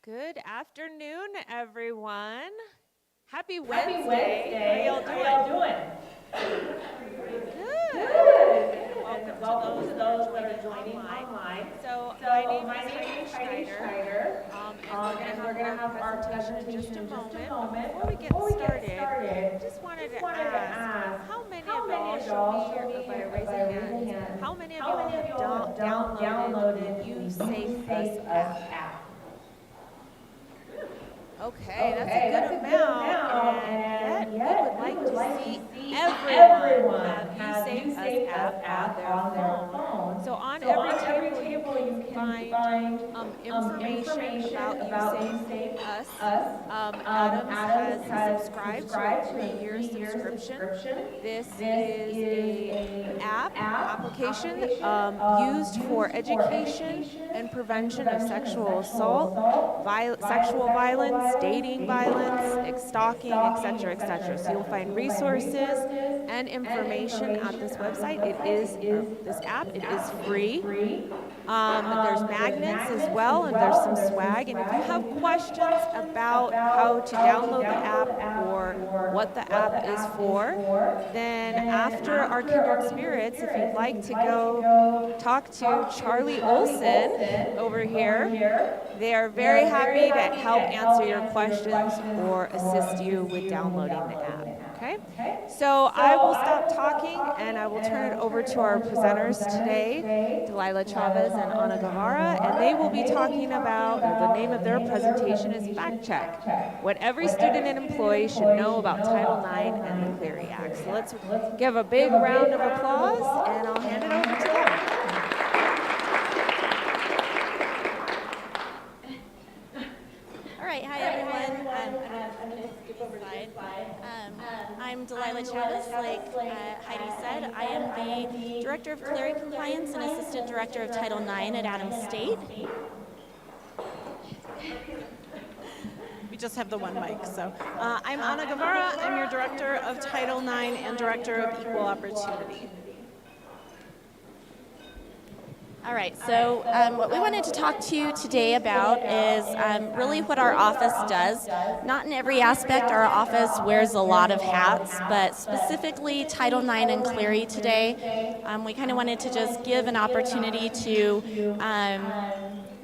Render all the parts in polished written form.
Good afternoon, everyone. Happy Happy Wednesday. How Wednesday. y'all doing? Good. And welcome to those that are joining online. So my name is Heidi Schneider, and we're going to have our presentation in just a moment. But before we get started, just wanted to ask, how many how of many y'all of show y'all me, show or me, by or by raising raising hands, hands, how many of how y'all many of have y'all have downloaded the the You You Safe Safe Us Us app? app? Okay, that's Okay, a that's good a good amount, amount, and and yet yet we we would would like like to to see see everyone everyone have have You You Safe Us Safe Us app on app their on their phone. phone. So on So every on every table you table you can can find find information information about You about Safe You Safe Us. Us. Adams Adams has has subscribed to a subscribed to a 3-year 3-year subscription. subscription. This This is is a application used for used for education education and and prevention of prevention of sexual sexual assault, assault, sexual sexual violence, violence, dating dating violence, violence, stalking, stalking, etc., etc., etc. So you'll etc. So find you'll find resources resources and and information at information this at this website. website. This app, This it is app, it is free. free. There's There's magnets as magnets well, as and there's well, some and there's some swag. And if you swag. And have if you have questions questions about how about to how to download the app download the app or or what the what app the is app is for, for, then then after our after Kindred our Kindred Spirits, if you'd Spirits, if like you'd to like to go go talk to talk to Charlie Charlie Olson Olson over over here, here, they are they are very very happy to happy help to answer help your answer your questions questions or or assist you assist with you with downloading the downloading app. the app. Okay? Okay? So So I will I stop will stop talking and talking I will and turn I it will over turn it to our over to our presenters presenters today, today, Delilah Delilah Chavez and Chavez Ana and Ana Guevara, and they Guevara, will and be they will be talking talking about, or the about, name or of the their name of their presentation is presentation Fact is Check. Fact Check. What every What student every and student and employee should employee know should about know Title about IX Title and the IX and Clery the Act. Clery So let's Act. So let's give a give big a round big of round of applause, and applause, I'll hand and it I'll over hand to it over them. to them. All right, hi everyone. I'm going to skip over to this slide. I'm Delilah Chavez. Like Heidi said, I am the Director of Clery Compliance and Assistant Director of Title IX at Adams State. We just have the one mic. So I'm Ana Guevara. I'm your Director of Title IX and Director of Equal Opportunity. All right, so what we wanted to talk to you today about is really what our office does. Not in every aspect, our office wears a lot of hats, but specifically Title IX and Clery today, we kind of wanted to just give an opportunity to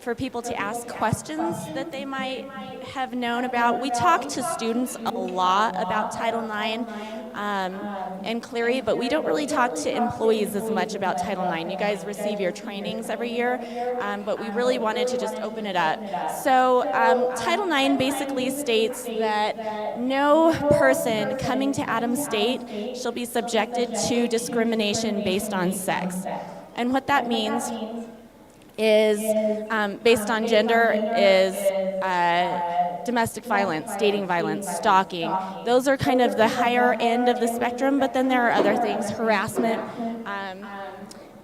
for people to ask questions that they might have known about. We talk to students a lot about Title IX and Clery, but we don't really talk to employees as much about Title IX. You guys receive your trainings every year, but we really wanted to just open it up. So Title IX basically states that no person coming to Adams State shall be subjected to discrimination based on sex. And what that means is based on gender is domestic violence, dating violence, stalking. Those are kind of the higher end of the spectrum, but then there are other things, harassment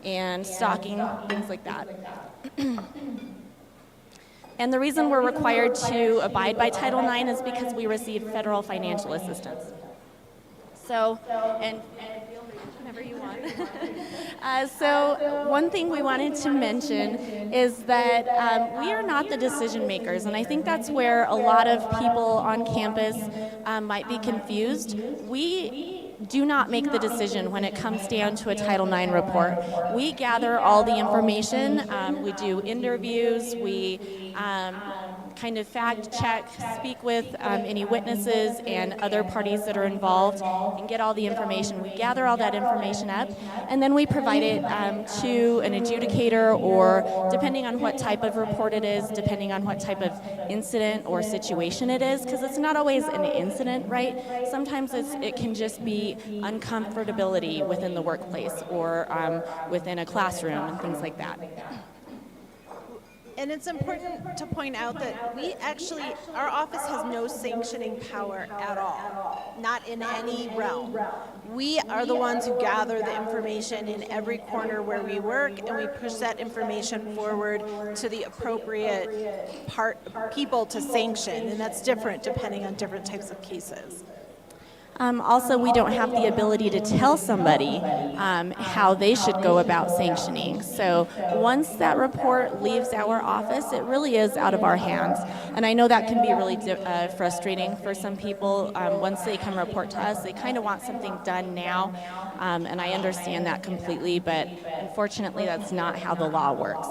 and stalking, things like that. And the reason we're required to abide by Title IX is because we receive federal financial assistance. So, and feel free whenever you want. So one thing we wanted to mention is that we are not the decision makers, and I think that's where a lot of people on campus might be confused. We do not make the decision when it comes down to a Title IX report. We gather all the information. We do interviews. We kind of fact check, speak with any witnesses and other parties that are involved and get all the information. We gather all that information up and then we provide it to an adjudicator, or depending on what type of report it is, depending on what type of incident or situation it is, because it's not always an incident, right? Sometimes it can just be uncomfortability within the workplace or within a classroom and things like that. And it's important to point out that our office has no sanctioning power at all, not in any realm. We are the ones who gather the information in every corner where we work, and we push that information forward to the appropriate people to sanction, and that's different depending on different types of cases. Also, we don't have the ability to tell somebody how they should go about sanctioning. So once that report leaves our office, it really is out of our hands. And I know that can be really frustrating for some people. Once they come report to us, they kind of want something done now. And I understand that completely, but unfortunately, that's not how the law works.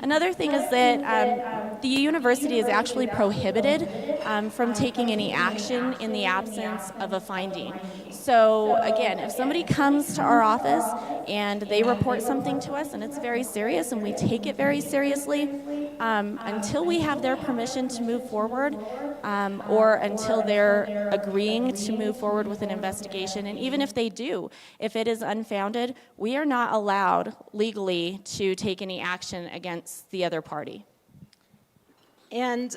Another thing is that the university is actually prohibited from taking any action in the absence of a finding. So again, if somebody comes to our office and they report something to us and it's very serious and we take it very seriously, until we have their permission to move forward or until they're agreeing to move forward with an investigation, and even if they do, if it is unfounded, we are not allowed legally to take any action against the other party. And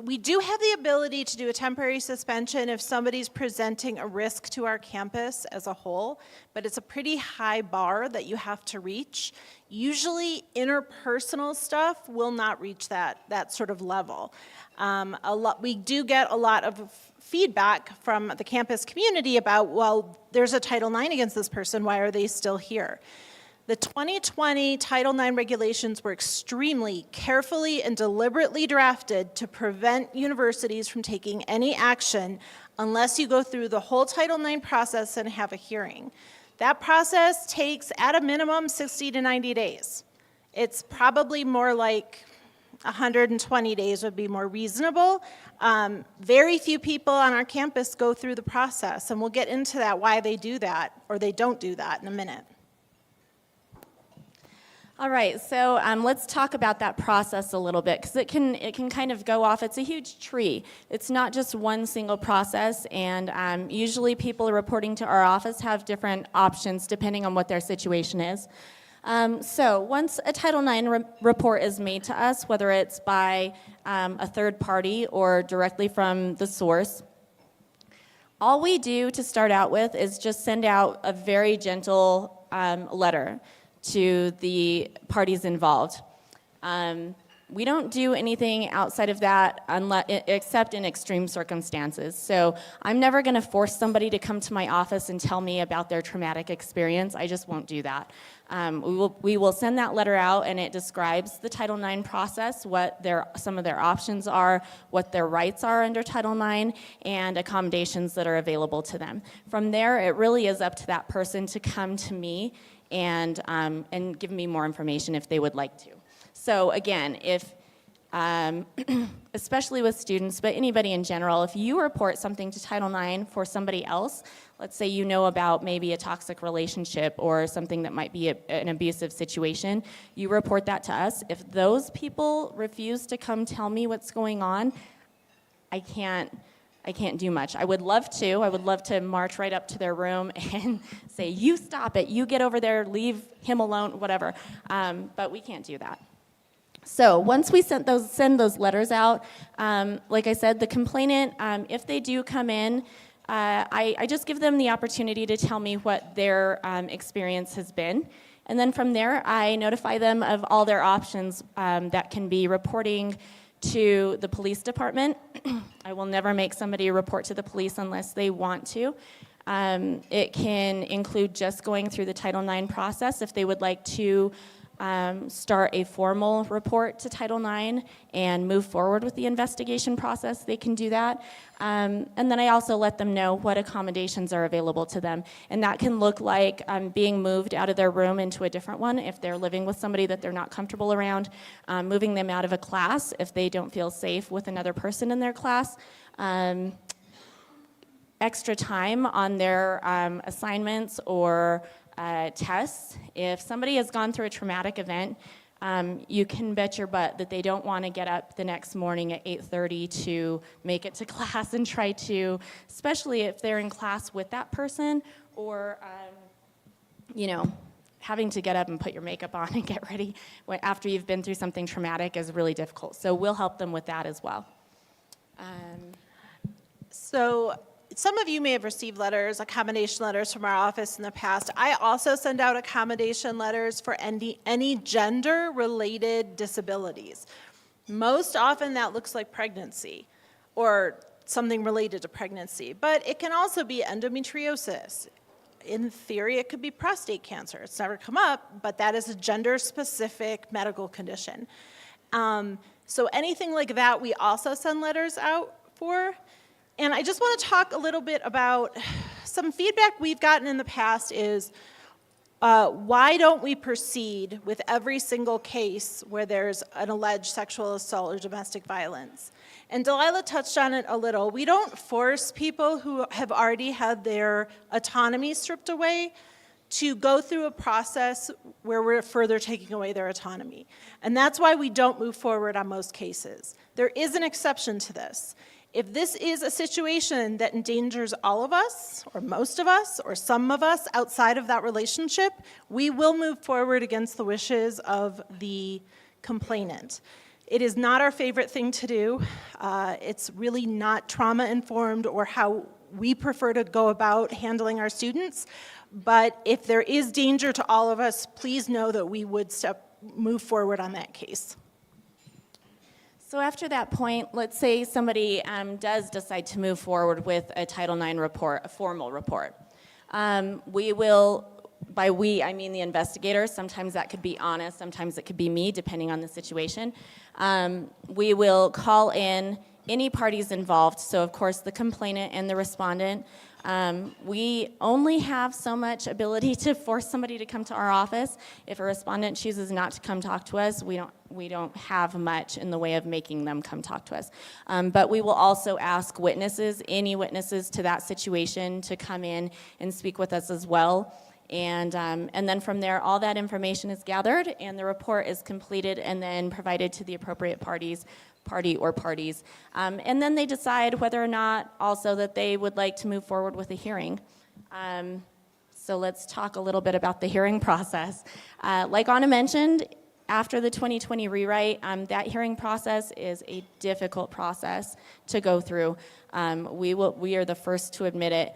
we do have the ability to do a temporary suspension if somebody's presenting a risk to our campus as a whole, but it's a pretty high bar that you have to reach. Usually interpersonal stuff will not reach that sort of level. We do get a lot of feedback from the campus community about, well, there's a Title IX against this person, why are they still here? The 2020 Title IX regulations were extremely carefully and deliberately drafted to prevent universities from taking any action unless you go through the whole Title IX process and have a hearing. That process takes, at a minimum, 60 to 90 days. It's probably more like 120 days would be more reasonable. Very few people on our campus go through the process, and we'll get into that, why they do that, or they don't do that in a minute. All right, so let's talk about that process a little bit, because it can kind of go off. It's a huge tree. It's not just one single process, and usually people reporting to our office have different options depending on what their situation is. So once a Title IX report is made to us, whether it's by a third party or directly from the source, all we do to start out with is just send out a very gentle letter to the parties involved. We don't do anything outside of that except in extreme circumstances. So I'm never going to force somebody to come to my office and tell me about their traumatic experience. I just won't do that. We will send that letter out, and it describes the Title IX process, what some of their options are, what their rights are under Title IX, and accommodations that are available to them. From there, it really is up to that person to come to me and give me more information if they would like to. So again, if, especially with students, but anybody in general, if you report something to Title IX for somebody else, let's say you know about maybe a toxic relationship or something that might be an abusive situation, you report that to us. If those people refuse to come tell me what's going on, I can't do much. I would love to march right up to their room and say, you stop it, you get over there, leave him alone, whatever. But we can't do that. So once we send those letters out, like I said, the complainant, if they do come in, I just give them the opportunity to tell me what their experience has been. And then from there, I notify them of all their options that can be reporting to the police department. I will never make somebody report to the police unless they want to. It can include just going through the Title IX process if they would like to start a formal report to Title IX and move forward with the investigation process, they can do that. And then I also let them know what accommodations are available to them. And that can look like being moved out of their room into a different one if they're living with somebody that they're not comfortable around, moving them out of a class if they don't feel safe with another person in their class, extra time on their assignments or tests. If somebody has gone through a traumatic event, you can bet your butt that they don't want to get up the next morning at 8:30 to make it to class and try to, especially if they're in class with that person, or having to get up and put your makeup on and get ready after you've been through something traumatic is really difficult. So we'll help them with that as well. So some of you may have received letters, accommodation letters from our office in the past. I also send out accommodation letters for any gender-related disabilities. Most often that looks like pregnancy or something related to pregnancy, but it can also be endometriosis. In theory, it could be prostate cancer. It's never come up, but that is a gender-specific medical condition. So anything like that, we also send letters out for. And I just want to talk a little bit about some feedback we've gotten in the past is, why don't we proceed with every single case where there's an alleged sexual assault or domestic violence? And Delilah touched on it a little. We don't force people who have already had their autonomy stripped away to go through a process where we're further taking away their autonomy. And that's why we don't move forward on most cases. There is an exception to this. If this is a situation that endangers all of us, or most of us, or some of us outside of that relationship, we will move forward against the wishes of the complainant. It is not our favorite thing to do. It's really not trauma-informed or how we prefer to go about handling our students. But if there is danger to all of us, please know that we would move forward on that case. So after that point, let's say somebody does decide to move forward with a Title IX report, a formal report. We will, by we, I mean the investigator. Sometimes that could be Anna, sometimes it could be me, depending on the situation. We will call in any parties involved, so of course the complainant and the respondent. We only have so much ability to force somebody to come to our office. If a respondent chooses not to come talk to us, we don't have much in the way of making them come talk to us. But we will also ask witnesses, any witnesses to that situation, to come in and speak with us as well. And then from there, all that information is gathered and the report is completed and then provided to the appropriate party or parties. And then they decide whether or not also that they would like to move forward with a hearing. So let's talk a little bit about the hearing process. Like Anna mentioned, after the 2020 rewrite, that hearing process is a difficult process to go through. We are the first to admit it.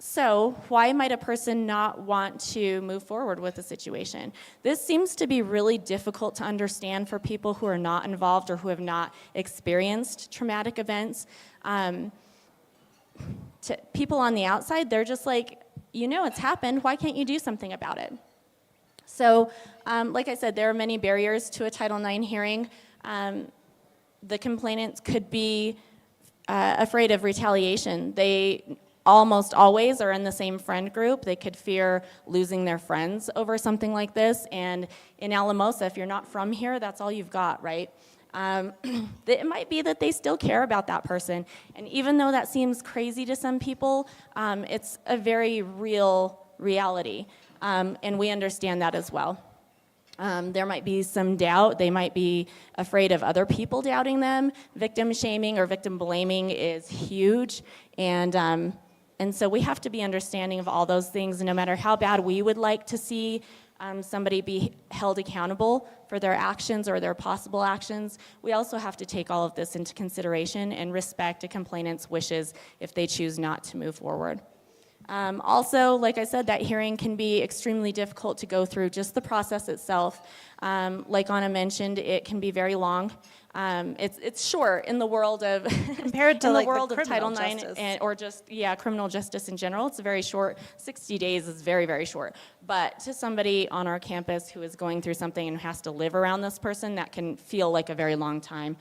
So why might a person not want to move forward with a situation? This seems to be really difficult to understand for people who are not involved or who have not experienced traumatic events. To people on the outside, they're just like, you know it's happened, why can't you do something about it? So, like I said, there are many barriers to a Title IX hearing. The complainants could be afraid of retaliation. They almost always are in the same friend group. They could fear losing their friends over something like this. And in Alamosa, if you're not from here, that's all you've got, right? It might be that they still care about that person. And even though that seems crazy to some people, it's a very real reality. And we understand that as well. There might be some doubt. They might be afraid of other people doubting them. Victim shaming or victim blaming is huge. And so we have to be understanding of all those things, no matter how bad we would like to see somebody be held accountable for their actions or their possible actions. We also have to take all of this into consideration and respect a complainant's wishes if they choose not to move forward. Also, like I said, that hearing can be extremely difficult to go through, just the process itself. Like Anna mentioned, it can be very long. It's short in the world of compared to in like the world the of Title criminal IX or just criminal justice in general. It's very short. 60 days is very, very short. But to somebody on our campus who is going through something and has to live around this person, that can feel like a very long time.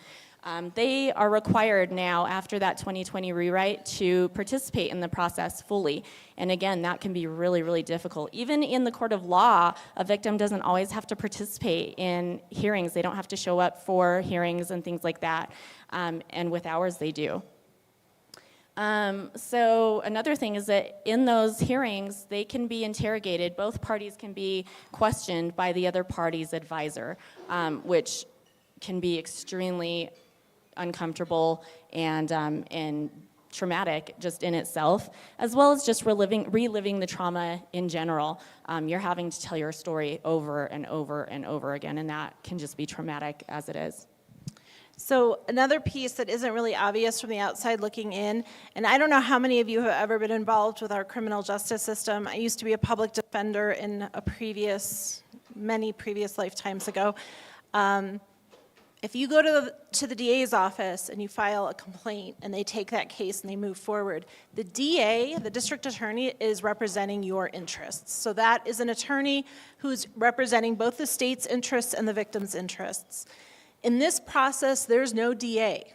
They are required now, after that 2020 rewrite, to participate in the process fully. And again, that can be really, really difficult. Even in the court of law, a victim doesn't always have to participate in hearings. They don't have to show up for hearings and things like that. And with ours, they do. So another thing is that in those hearings, they can be interrogated. Both parties can be questioned by the other party's advisor, which can be extremely uncomfortable and traumatic just in itself, as well as just reliving the trauma in general. You're having to tell your story over and over and over again, and that can just be traumatic as it is. So another piece that isn't really obvious from the outside looking in, and I don't know how many of you have ever been involved with our criminal justice system. I used to be a public defender in many previous lifetimes ago. If you go to the DA's office and you file a complaint and they take that case and they move forward, the DA, the district attorney, is representing your interests. So that is an attorney who's representing both the state's interests and the victim's interests. In this process, there's no DA.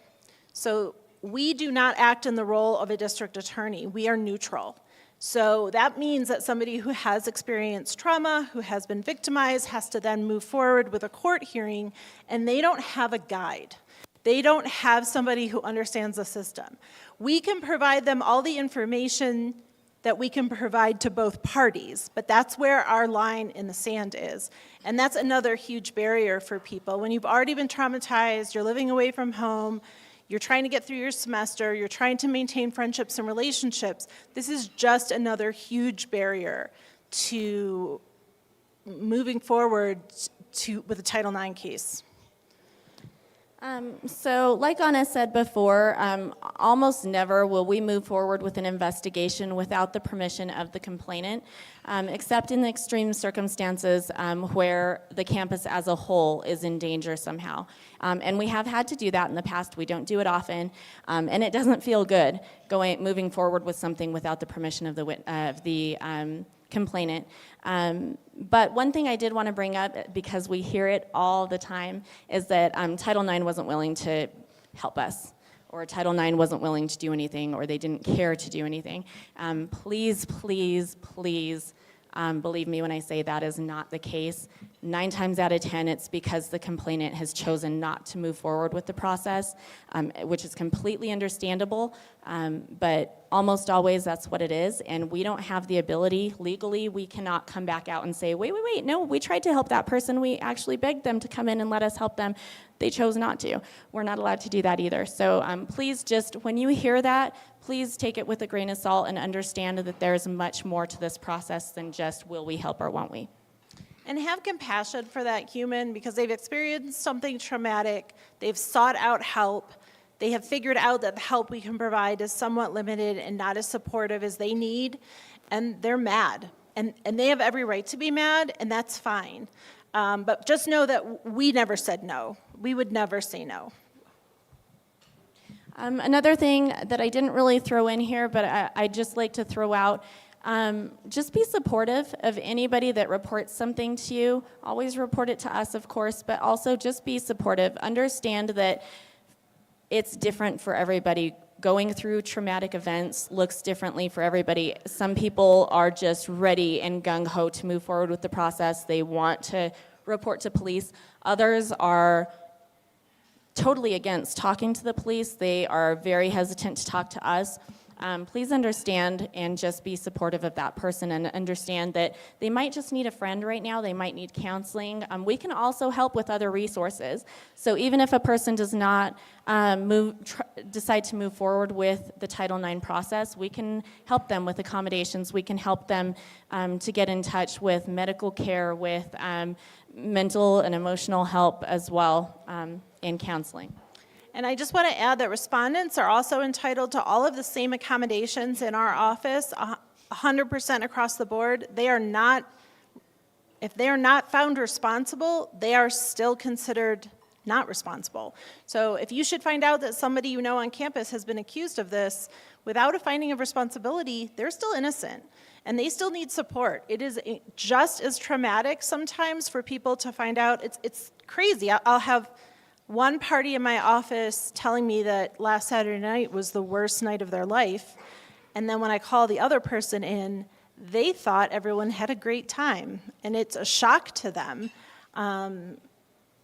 So we do not act in the role of a district attorney. We are neutral. So that means that somebody who has experienced trauma, who has been victimized, has to then move forward with a court hearing, and they don't have a guide. They don't have somebody who understands the system. We can provide them all the information that we can provide to both parties, but that's where our line in the sand is. And that's another huge barrier for people. When you've already been traumatized, you're living away from home, you're trying to get through your semester, you're trying to maintain friendships and relationships, this is just another huge barrier to moving forward with a Title IX case. So like Anna said before, almost never will we move forward with an investigation without the permission of the complainant, except in the extreme circumstances where the campus as a whole is in danger somehow. And we have had to do that in the past. We don't do it often, and it doesn't feel good moving forward with something without the permission of the complainant. But one thing I did want to bring up, because we hear it all the time, is that Title IX wasn't willing to help us, or Title IX wasn't willing to do anything, or they didn't care to do anything. Please, please, please believe me when I say that is not the case. 9 times out of 10, it's because the complainant has chosen not to move forward with the process, which is completely understandable, but almost always that's what it is, and we don't have the ability, legally, we cannot come back out and say, wait, no, we tried to help that person, we actually begged them to come in and let us help them. They chose not to. We're not allowed to do that either. So please just, when you hear that, please take it with a grain of salt and understand that there's much more to this process than just will we help or won't we. And have compassion for that human, because they've experienced something traumatic, they've sought out help, they have figured out that the help we can provide is somewhat limited and not as supportive as they need, and they're mad. And they have every right to be mad, and that's fine. But just know that we never said no. We would never say no. Another thing that I didn't really throw in here, but I'd just like to throw out, just be supportive of anybody that reports something to you. Always report it to us, of course, but also just be supportive. Understand that it's different for everybody. Going through traumatic events looks differently for everybody. Some people are just ready and gung-ho to move forward with the process. They want to report to police. Others are totally against talking to the police. They are very hesitant to talk to us. Please understand and just be supportive of that person, and understand that they might just need a friend right now. They might need counseling. We can also help with other resources. So even if a person does not decide to move forward with the Title IX process, we can help them with accommodations. We can help them to get in touch with medical care, with mental and emotional help as well, and counseling. And I just want to add that respondents are also entitled to all of the same accommodations in our office, 100% across the board. They are not, if they are not found responsible, they are still considered not responsible. So if you should find out that somebody you know on campus has been accused of this, without a finding of responsibility, they're still innocent, and they still need support. It is just as traumatic sometimes for people to find out. It's crazy. I'll have one party in my office telling me that last Saturday night was the worst night of their life, and then when I call the other person in, they thought everyone had a great time, and it's a shock to them.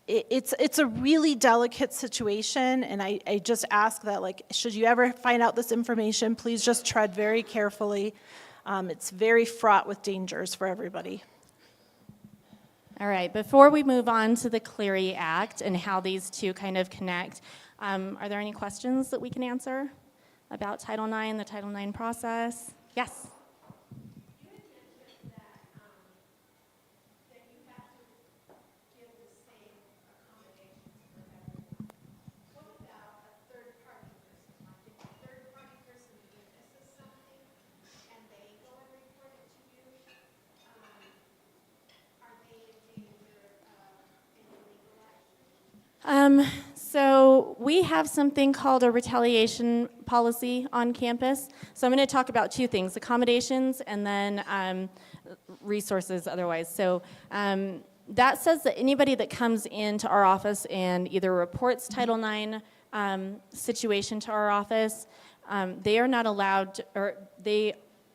It's a really delicate situation, and I just ask that, like, should you ever find out this information, please just tread very carefully. It's very fraught with dangers for everybody. All right, before we move on to the Clery Act and how these two kind of connect, are there any questions that we can answer about Title IX, the Title IX process? Yes? So we have something called a retaliation policy on campus. So I'm going to talk about two things, accommodations and then resources otherwise. So that says that anybody that comes into our office and either reports Title IX situation to our office, they are not allowed to,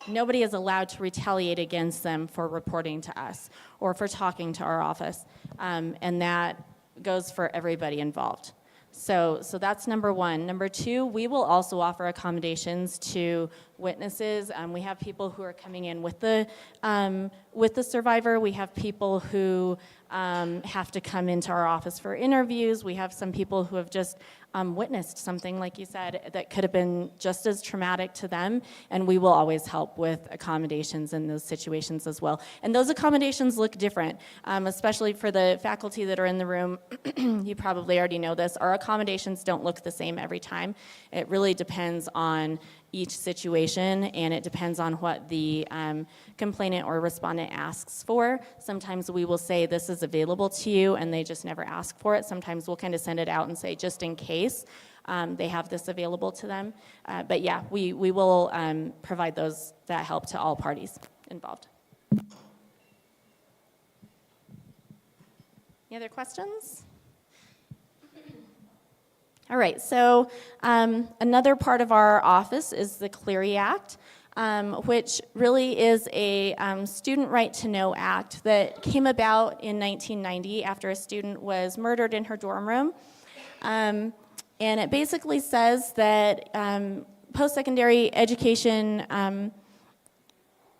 nobody is allowed to retaliate against them for reporting to us or for talking to our office. And that goes for everybody involved. So that's number one. Number two, we will also offer accommodations to witnesses. We have people who are coming in with the survivor. We have people who have to come into our office for interviews. We have some people who have just witnessed something, like you said, that could have been just as traumatic to them, and we will always help with accommodations in those situations as well. And those accommodations look different, especially for the faculty that are in the room. You probably already know this. Our accommodations don't look the same every time. It really depends on each situation, and it depends on what the complainant or respondent asks for. Sometimes we will say this is available to you, and they just never ask for it. Sometimes we'll kind of send it out and say just in case they have this available to them. But yeah, we will provide that help to all parties involved. Any other questions? All right, so another part of our office is the Clery Act, which really is a student right to know act that came about in 1990 after a student was murdered in her dorm room. And it basically says that post-secondary education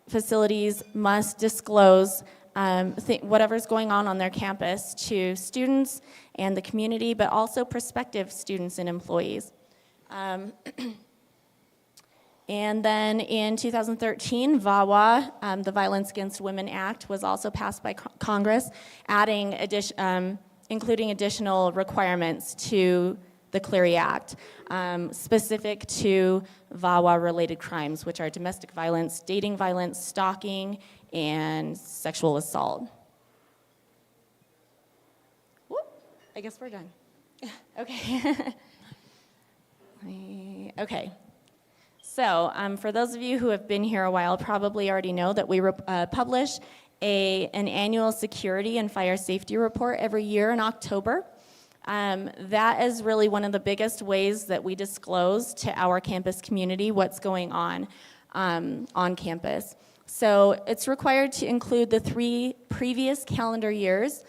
facilities must disclose whatever's going on their campus to students and the community, but also prospective students and employees. And then in 2013, VAWA, the Violence Against Women Act, was also passed by Congress, including additional requirements to the Clery Act, specific to VAWA-related crimes, which are domestic violence, dating violence, stalking, and sexual assault. Whoop, I guess we're done. Okay. Okay. So for those of you who have been here a while, probably already know that we publish an annual security and fire safety report every year in October. That is really one of the biggest ways that we disclose to our campus community what's going on campus. So it's required to include the 3 previous calendar years,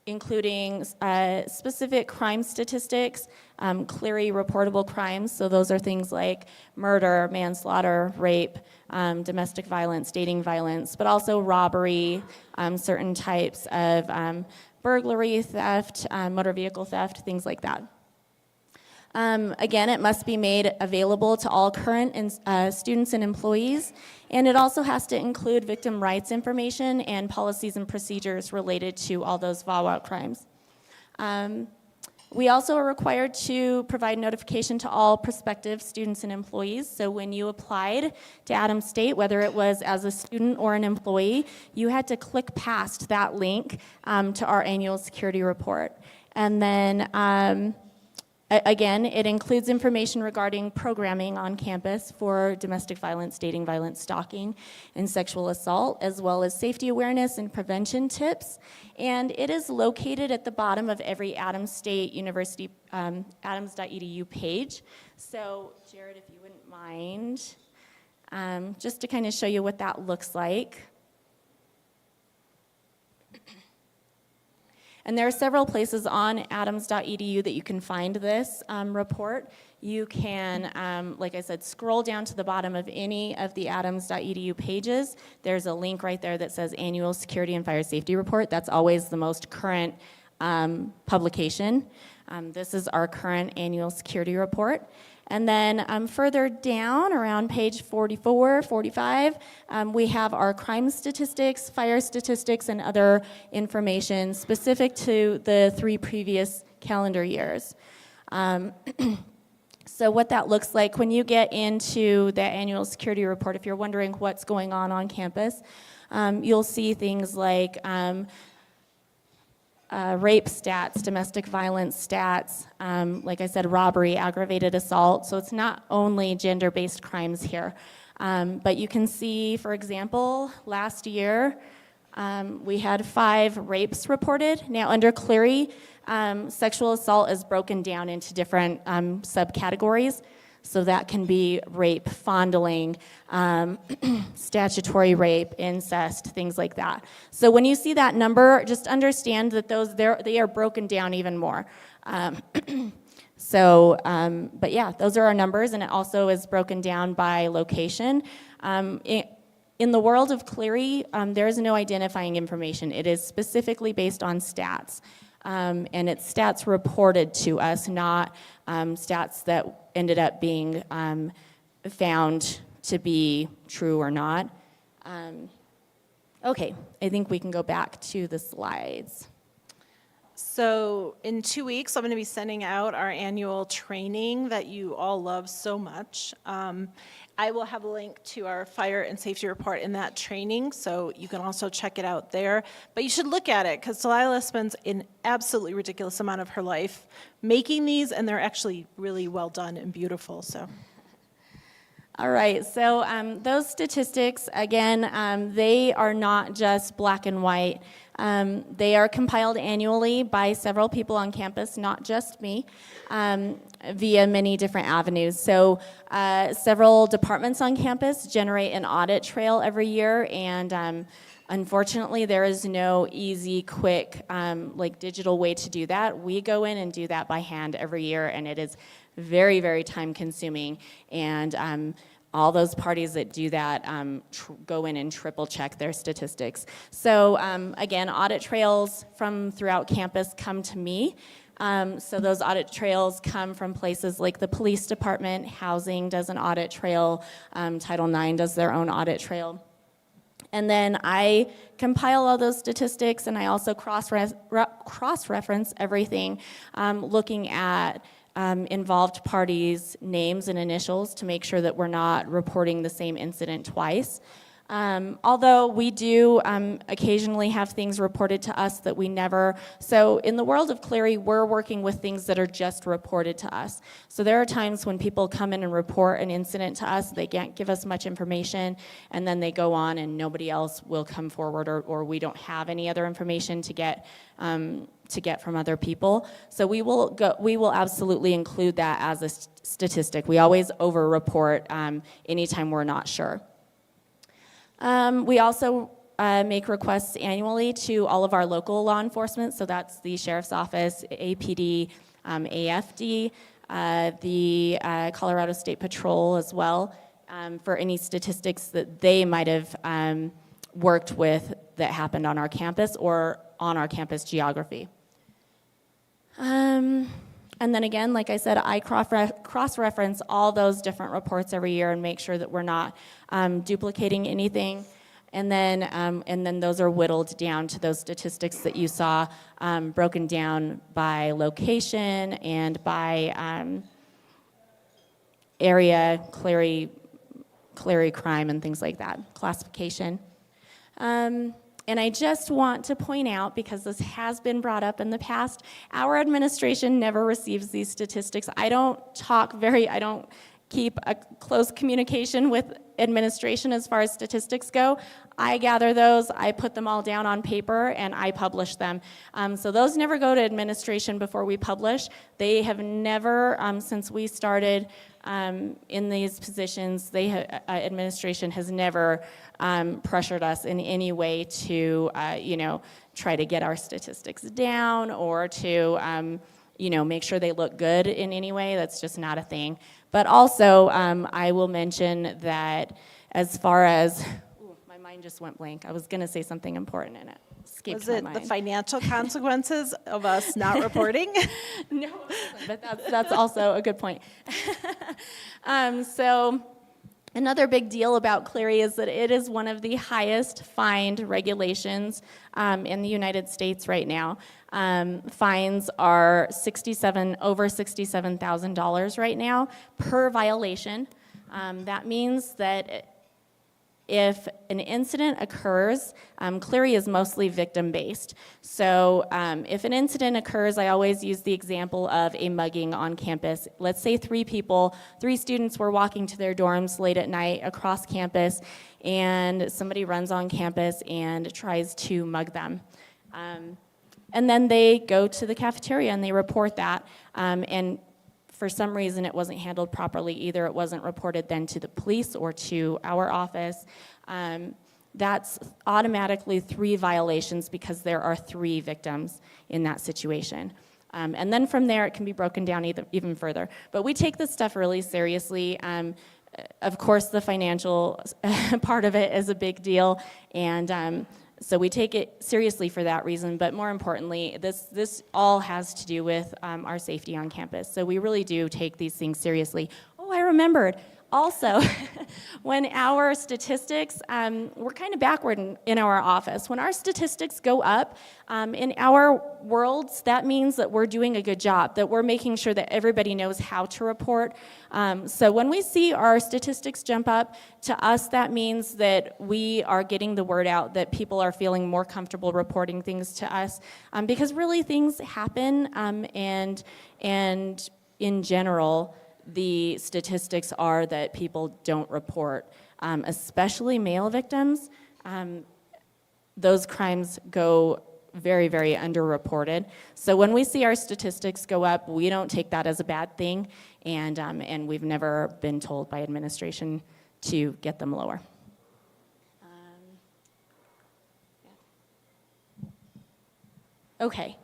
including specific crime statistics, Clery reportable crimes, so those are things like murder, manslaughter, rape, domestic violence, dating violence, but also robbery, certain types of burglary, theft, motor vehicle theft, things like that. Again, it must be made available to all current students and employees, and it also has to include victim rights information and policies and procedures related to all those VAWA crimes. We also are required to provide notification to all prospective students and employees. So when you applied to Adams State, whether it was as a student or an employee, you had to click past that link to our annual security report. And then again, it includes information regarding programming on campus for domestic violence, dating violence, stalking, and sexual assault, as well as safety awareness and prevention tips. And it is located at the bottom of every Adams State University adams.edu page. So, Jared, if you wouldn't mind, just to kind of show you what that looks like. And there are several places on adams.edu that you can find this report. You can, like I said, scroll down to the bottom of any of the adams.edu pages. There's a link right there that says Annual Security and Fire Safety Report. That's always the most current publication. This is our current annual security report. And then further down, around page 44, 45, we have our crime statistics, fire statistics, and other information specific to the 3 previous calendar years. So what that looks like when you get into the annual security report, if you're wondering what's going on campus, you'll see things like rape stats, domestic violence stats, like I said, robbery, aggravated assault. So it's not only gender-based crimes here. But you can see, for example, last year, we had 5 rapes reported. Now, under Clery, sexual assault is broken down into different subcategories. So that can be rape, fondling, statutory rape, incest, things like that. So when you see that number, just understand that they are broken down even more. But yeah, those are our numbers, and it also is broken down by location. In the world of Clery, there is no identifying information. It is specifically based on stats. And it's stats reported to us, not stats that ended up being found to be true or not. Okay, I think we can go back to the slides. So in 2 weeks, I'm going to be sending out our annual training that you all love so much. I will have a link to our fire and safety report in that training, so you can also check it out there. But you should look at it, because Delilah spends an absolutely ridiculous amount of her life making these, and they're actually really well done and beautiful. So. All right, so those statistics, again, they are not just black and white. They are compiled annually by several people on campus, not just me, via many different avenues. So several departments on campus generate an audit trail every year, and unfortunately, there is no easy, quick, digital way to do that. We go in and do that by hand every year, and it is very, very time consuming, and all those parties that do that go in and triple check their statistics. So again, audit trails from throughout campus come to me. So those audit trails come from places like the police department, housing does an audit trail, Title IX does their own audit trail. And then I compile all those statistics, and I also cross-reference everything, looking at involved parties' names and initials to make sure that we're not reporting the same incident twice. Although we do occasionally have things reported to us that we never, so in the world of Clery, we're working with things that are just reported to us. So there are times when people come in and report an incident to us, they can't give us much information, and then they go on and nobody else will come forward, or we don't have any other information to get from other people. So we will absolutely include that as a statistic. We always over-report anytime we're not sure. We also make requests annually to all of our local law enforcement, so that's the Sheriff's Office, APD, AFD, the Colorado State Patrol as well, for any statistics that they might have worked with that happened on our campus or on our campus geography. And then again, like I said, I cross-reference all those different reports every year and make sure that we're not duplicating anything. And then those are whittled down to those statistics that you saw, broken down by location and by area, Clery crime and things like that, classification. And I just want to point out, because this has been brought up in the past, our administration never receives these statistics. I don't keep a close communication with administration as far as statistics go. I gather those, I put them all down on paper, and I publish them. So those never go to administration before we publish. They have never, since we started in these positions, administration has never pressured us in any way to, try to get our statistics down or to, make sure they look good in any way. That's just not a thing. But also, I will mention that as far as, my mind just went blank. I was going to say something important in it. Was it the financial consequences of us not reporting? No, but that's also a good point. So another big deal about Clery is that it is one of the highest fined regulations in the United States right now. Fines are over $67,000 right now per violation. That means that If an incident occurs, Clery is mostly victim-based. So if an incident occurs, I always use the example of a mugging on campus. Let's say three students were walking to their dorms late at night across campus, and somebody runs on campus and tries to mug them. And then they go to the cafeteria and they report that, and for some reason it wasn't handled properly. Either it wasn't reported then to the police or to our office. That's automatically 3 violations because there are 3 victims in that situation. And then from there it can be broken down even further. But we take this stuff really seriously. Of course, the financial part of it is a big deal, and so we take it seriously for that reason, but more importantly, this all has to do with our safety on campus. So we really do take these things seriously. Oh, I remembered. Also, when our statistics, we're kind of backward in our office. When our statistics go up, in our worlds, that means that we're doing a good job, that we're making sure that everybody knows how to report. So when we see our statistics jump up, to us that means that we are getting the word out, that people are feeling more comfortable reporting things to us, because really things happen, and in general, the statistics are that people don't report, especially male victims. Those crimes go very, very underreported. So when we see our statistics go up, we don't take that as a bad thing, and we've never been told by administration to get them lower. Okay.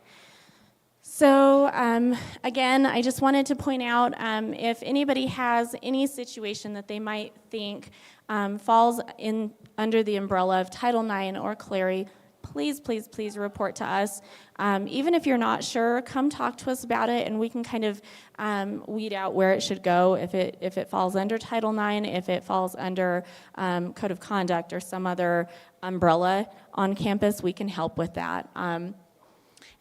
So again, I just wanted to point out, if anybody has any situation that they might think falls under the umbrella of Title IX or Clery, please, please, please report to us. Even if you're not sure, come talk to us about it, and we can kind of weed out where it should go, if it falls under Title IX, if it falls under Code of Conduct or some other umbrella on campus, we can help with that.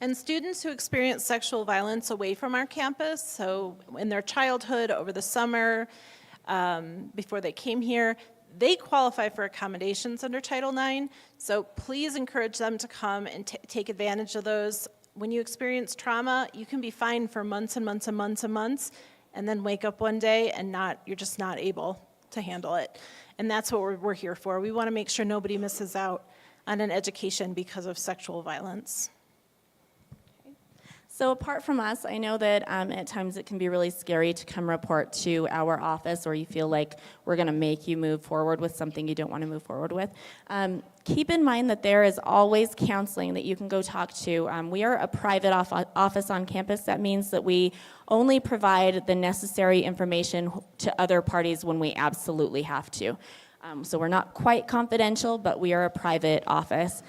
And students who experience sexual violence away from our campus, so in their childhood, over the summer, before they came here, they qualify for accommodations under Title IX. So please encourage them to come and take advantage of those. When you experience trauma, you can be fined for months and months and months and months, and then wake up one day and you're just not able to handle it. And that's what we're here for. We want to make sure nobody misses out on an education because of sexual violence. So apart from us, I know that at times it can be really scary to come report to our office, or you feel like we're going to make you move forward with something you don't want to move forward with. Keep in mind that there is always counseling that you can go talk to. We are a private office on campus. That means that we only provide the necessary information to other parties when we absolutely have to. So we're not quite confidential, but we are a private office.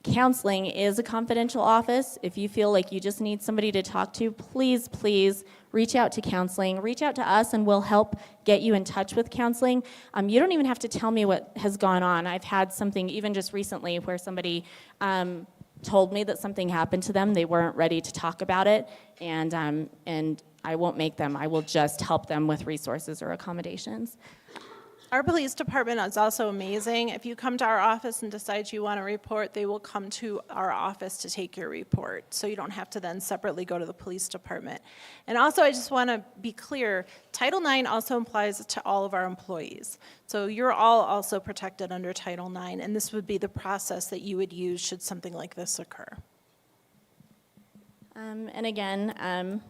Counseling is a confidential office. If you feel like you just need somebody to talk to, please, please reach out to counseling. Reach out to us and we'll help get you in touch with counseling. You don't even have to tell me what has gone on. I've had something even just recently where somebody told me that something happened to them. They weren't ready to talk about it, and I won't make them. I will just help them with resources or accommodations. Our police department is also amazing. If you come to our office and decide you want to report, they will come to our office to take your report, so you don't have to then separately go to the police department. And also, I just want to be clear, Title IX also applies to all of our employees. So you're all also protected under Title IX, and this would be the process that you would use should something like this occur. And again,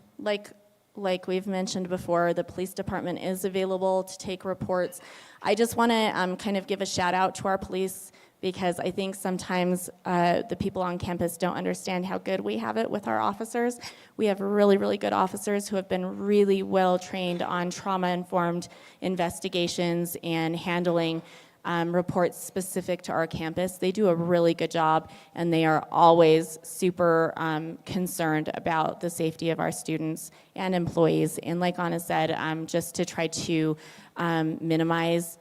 like we've mentioned before, the police department is available to take reports. I just want to kind of give a shout out to our police, because I think sometimes the people on campus don't understand how good we have it with our officers. We have really, really good officers who have been really well trained on trauma-informed investigations and handling reports specific to our campus. They do a really good job, and they are always super concerned about the safety of our students and employees. And like Anna said, just to try to minimize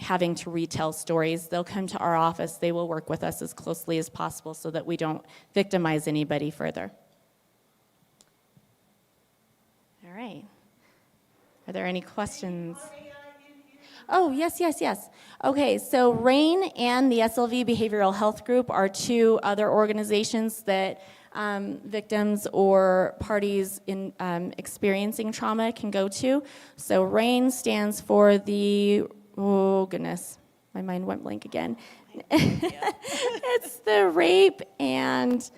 having to retell stories, they'll come to our office. They will work with us as closely as possible so that we don't victimize anybody further. All right. Are there any questions? Oh, yes, yes, yes. Okay, so RAIN and the SLV Behavioral Health Group are two other organizations that victims or parties in experiencing trauma can go to. So RAIN stands for the, oh goodness, my mind went blank again. It's the rape and,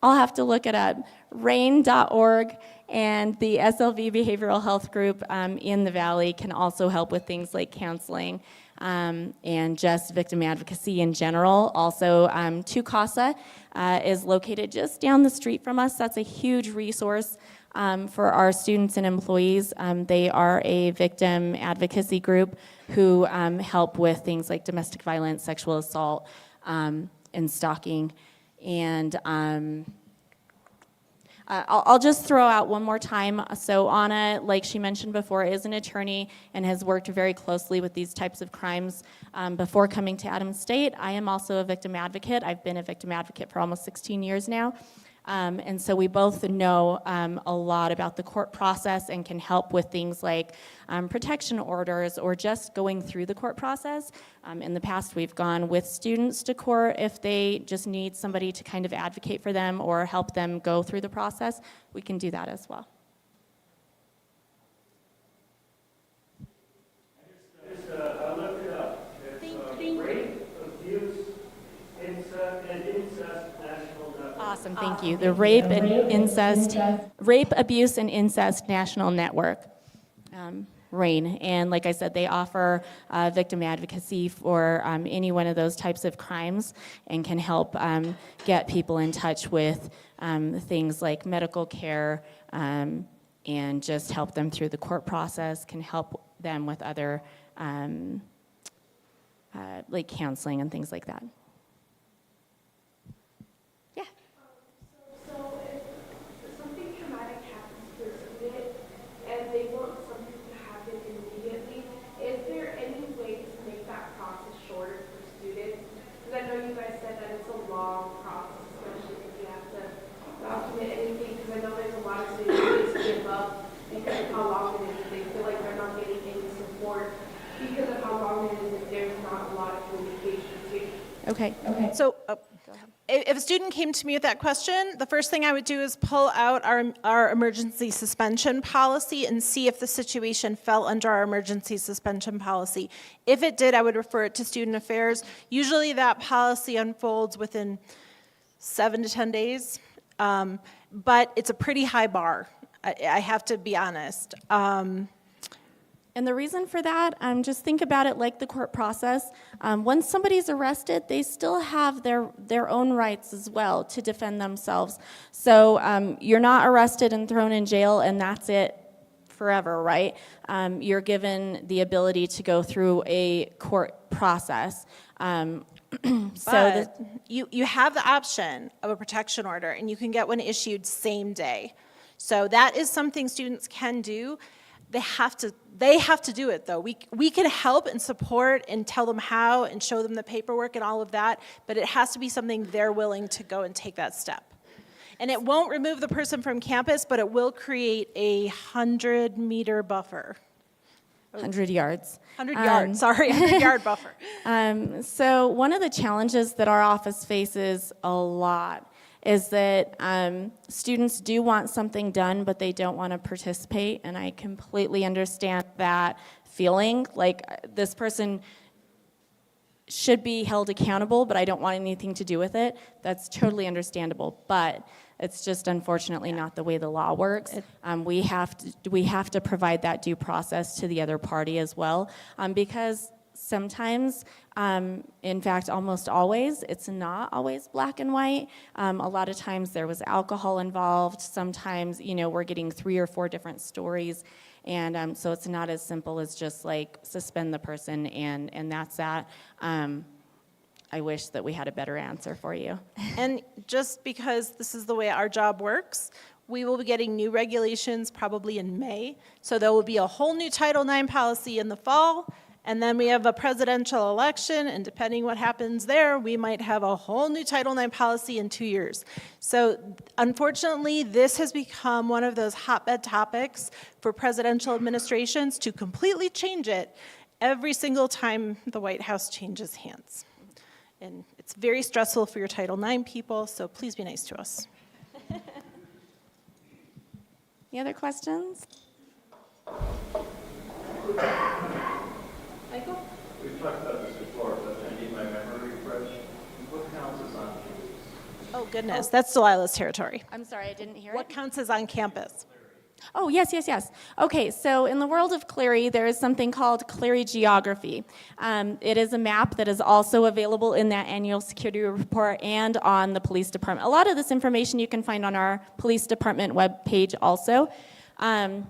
I'll have to look it up, RAIN.org, and the SLV Behavioral Health Group in the Valley can also help with things like counseling and just victim advocacy in general. Also, TUCASA is located just down the street from us. That's a huge resource for our students and employees. They are a victim advocacy group who help with things like domestic violence, sexual assault, and stalking. And I'll just throw out one more time. So Anna, like she mentioned before, is an attorney and has worked very closely with these types of crimes before coming to Adams State. I am also a victim advocate. I've been a victim advocate for almost 16 years now. And so we both know a lot about the court process and can help with things like protection orders or just going through the court process. In the past, we've gone with students to court if they just need somebody to kind of advocate for them or help them go through the process. We can do that as well. I looked it up. It's rape, abuse, incest, and incest national network. Awesome, thank you. The Rape, Abuse, and Incest National Network, RAIN. And like I said, they offer victim advocacy for any one of those types of crimes and can help get people in touch with things like medical care and just help them through the court process, can help them with other like counseling and things like that. Yeah. So if something traumatic happens to a student and they want something to happen immediately, is there any way to make that process shorter for students? Because I know you guys said that it's a long process, especially if you have to document anything, because I know there's a lot of students who just give up because of how long it is. They feel like they're not getting any support because of how long it is if there's not a lot of communication too. Okay. So if a student came to me with that question, the first thing I would do is pull out our emergency suspension policy and see if the situation fell under our emergency suspension policy. If it did, I would refer it to student affairs. Usually that policy unfolds within 7 to 10 days, but it's a pretty high bar. I have to be honest. And the reason for that, just think about it like the court process. Once somebody's arrested, they still have their own rights as well to defend themselves. So you're not arrested and thrown in jail and that's it forever, right? You're given the ability to go through a court process. But you have the option of a protection order, and you can get one issued same day. So that is something students can do. They have to do it, though. We can help and support and tell them how and show them the paperwork and all of that, but it has to be something they're willing to go and take that step. And it won't remove the person from campus, but it will create a 100-meter buffer. 100 yards. 100-yard buffer. So one of the challenges that our office faces a lot is that students do want something done, but they don't want to participate, and I completely understand that feeling. Like, this person should be held accountable, but I don't want anything to do with it. That's totally understandable, but it's just unfortunately not the way the law works. We have to provide that due process to the other party as well, because sometimes, in fact, almost always, it's not always black and white. A lot of times there was alcohol involved. Sometimes, we're getting 3 or 4 different stories. And so it's not as simple as just like suspend the person and that's that. I wish that we had a better answer for you. And just because this is the way our job works, we will be getting new regulations probably in May. So there will be a whole new Title IX policy in the fall. And then we have a presidential election, and depending what happens there, we might have a whole new Title IX policy in 2 years. So unfortunately, this has become one of those hotbed topics for presidential administrations to completely change it. every single time the White House changes hands. And it's very stressful for your Title IX people, so please be nice to us. Any other questions? Michael? We've talked about this before, but I need my memory refreshed. What counts as on campus? Oh, goodness, that's Delilah's territory. I'm sorry, I didn't hear What it. counts as on campus? Oh, yes. Okay, so in the world of Clery, there is something called Clery geography. It is a map that is also available in that annual security report and on the police department. A lot of this information you can find on our police department webpage also, and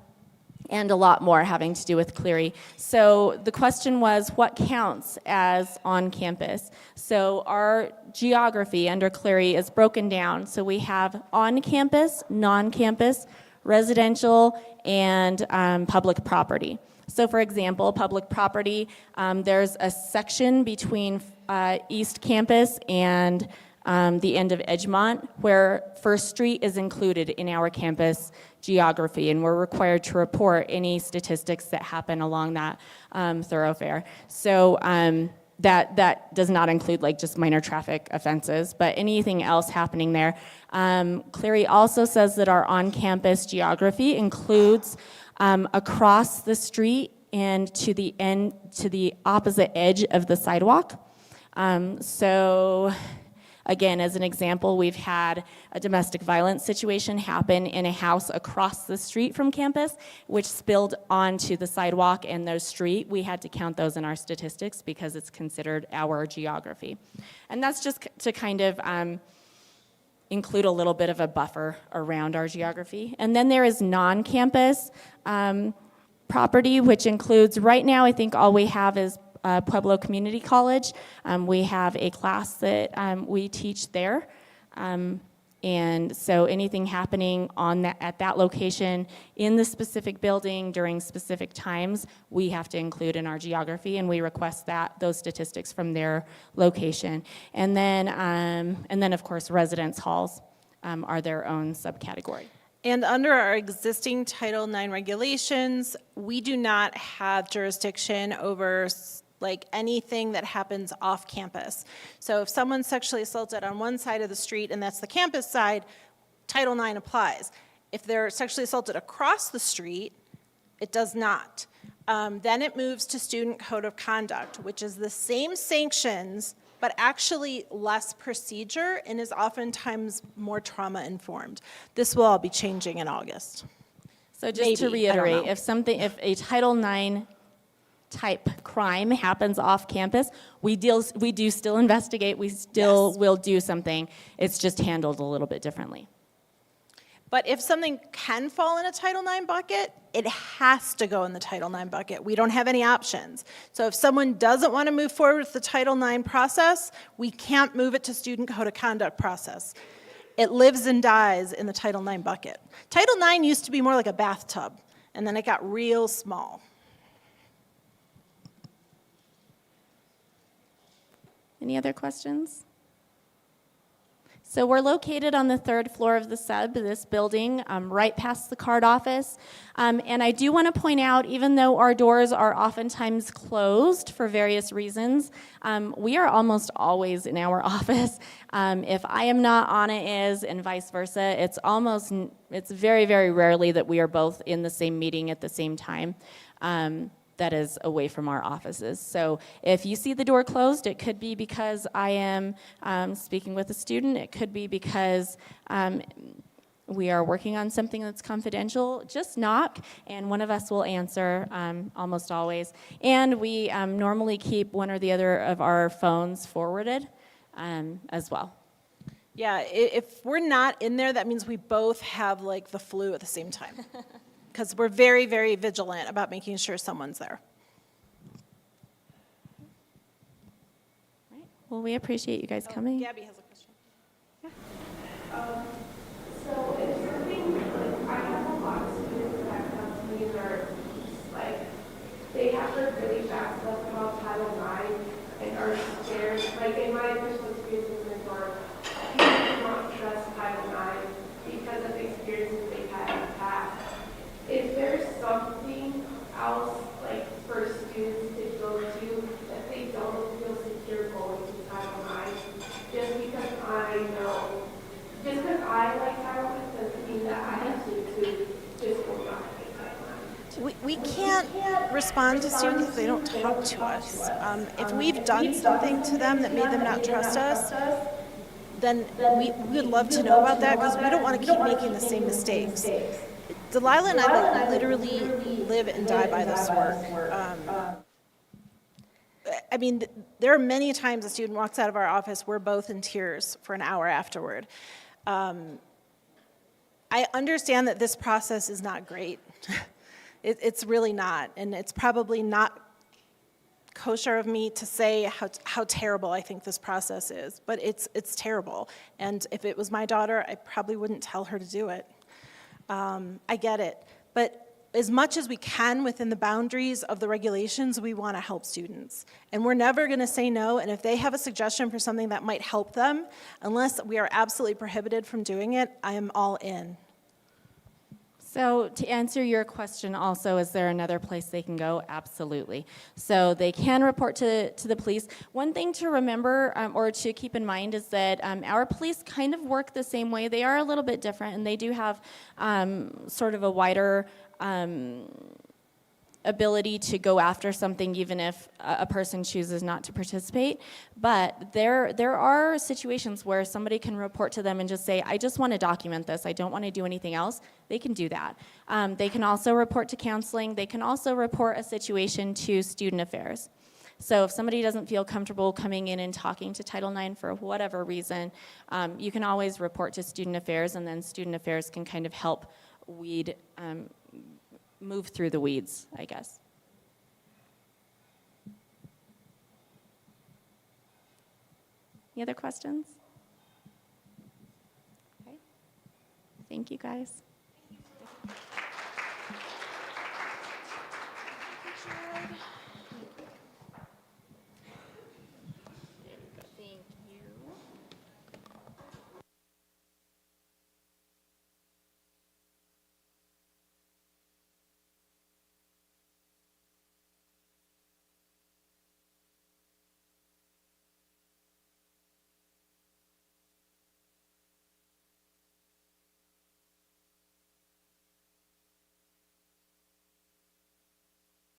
a lot more having to do with Clery. So the question was, what counts as on campus? So our geography under Clery is broken down. So we have on campus, non-campus, residential, and public property. So for example, public property, there's a section between East Campus and the end of Edgemont where First Street is included in our campus geography, and we're required to report any statistics that happen along that thoroughfare. So that does not include like just minor traffic offenses, but anything else happening there. Clery also says that our on-campus geography includes across the street and to the opposite edge of the sidewalk. So again, as an example, we've had a domestic violence situation happen in a house across the street from campus, which spilled onto the sidewalk and the street. We had to count those in our statistics because it's considered our geography. And that's just to kind of include a little bit of a buffer around our geography. And then there is non-campus property, which includes, right now, I think all we have is Pueblo Community College. We have a class that we teach there. And so anything happening at that location in the specific building during specific times, we have to include in our geography, and we request those statistics from their location. And then of course, residence halls are their own subcategory. And under our existing Title IX regulations, we do not have jurisdiction over like anything that happens off campus. So if someone's sexually assaulted on one side of the street and that's the campus side, Title IX applies. If they're sexually assaulted across the street, it does not. Then it moves to student code of conduct, which is the same sanctions, but actually less procedure and is oftentimes more trauma informed. This will all be changing in August. So just to reiterate, if a Title IX type crime happens off campus, we do still investigate, we still will do something. It's just handled a little bit differently. But if something can fall in a Title IX bucket, it has to go in the Title IX bucket. We don't have any options. So if someone doesn't want to move forward with the Title IX process, we can't move it to student code of conduct process. It lives and dies in the Title IX bucket. Title IX used to be more like a bathtub, and then it got real small. Any other questions? So we're located on the 3rd floor of the sub, this building, right past the card office. And I do want to point out, even though our doors are oftentimes closed for various reasons, we are almost always in our office. If I am not, Anna is, and vice versa. It's very, very rarely that we are both in the same meeting at the same time. That is away from our offices. So if you see the door closed, it could be because I am speaking with a student. It could be because we are working on something that's confidential. Just knock, and one of us will answer, almost always. And we normally keep one or the other of our phones forwarded as well. Yeah, if we're not in there, that means we both have like the flu at the same time. Because we're very, very vigilant about making sure someone's there. Right. Well, we appreciate you guys coming. Gabby has a question. So it's something, like, I have a lot of students that come to me that are just like, they have heard really bad stuff about Title IX and are scared. Like, in my personal experience with mentor, people do not trust Title IX because of the experiences they've had in the past. Is there something else, like, for students to we can't respond to students if they don't talk to us. If we've done something to them that made them not trust us, then we would love to know about that because we don't want to keep making the same mistakes. Delilah and I literally live and die by this work. I mean, there are many times a student walks out of our office, we're both in tears for an hour afterward. I understand that this process is not great. It's really not, and it's probably not kosher of me to say how terrible I think this process is, but it's terrible. And if it was my daughter, I probably wouldn't tell her to do it. I get it, but as much as we can within the boundaries of the regulations, we want to help students. And we're never going to say no, and if they have a suggestion for something that might help them, unless we are absolutely prohibited from doing it, I am all in. So to answer your question also, is there another place they can go? Absolutely. So they can report to the police. One thing to remember or to keep in mind is that our police kind of work the same way. They are a little bit different, and they do have sort of a wider ability to go after something even if a person chooses not to participate. But there are situations where somebody can report to them and just say, I just want to document this. I don't want to do anything else. They can do that. They can also report to counseling. They can also report a situation to student affairs. So if somebody doesn't feel comfortable coming in and talking to Title IX for whatever reason, you can always report to student affairs, and then student affairs can kind of help move through the weeds, I guess. Any other questions? Okay. Thank you, guys.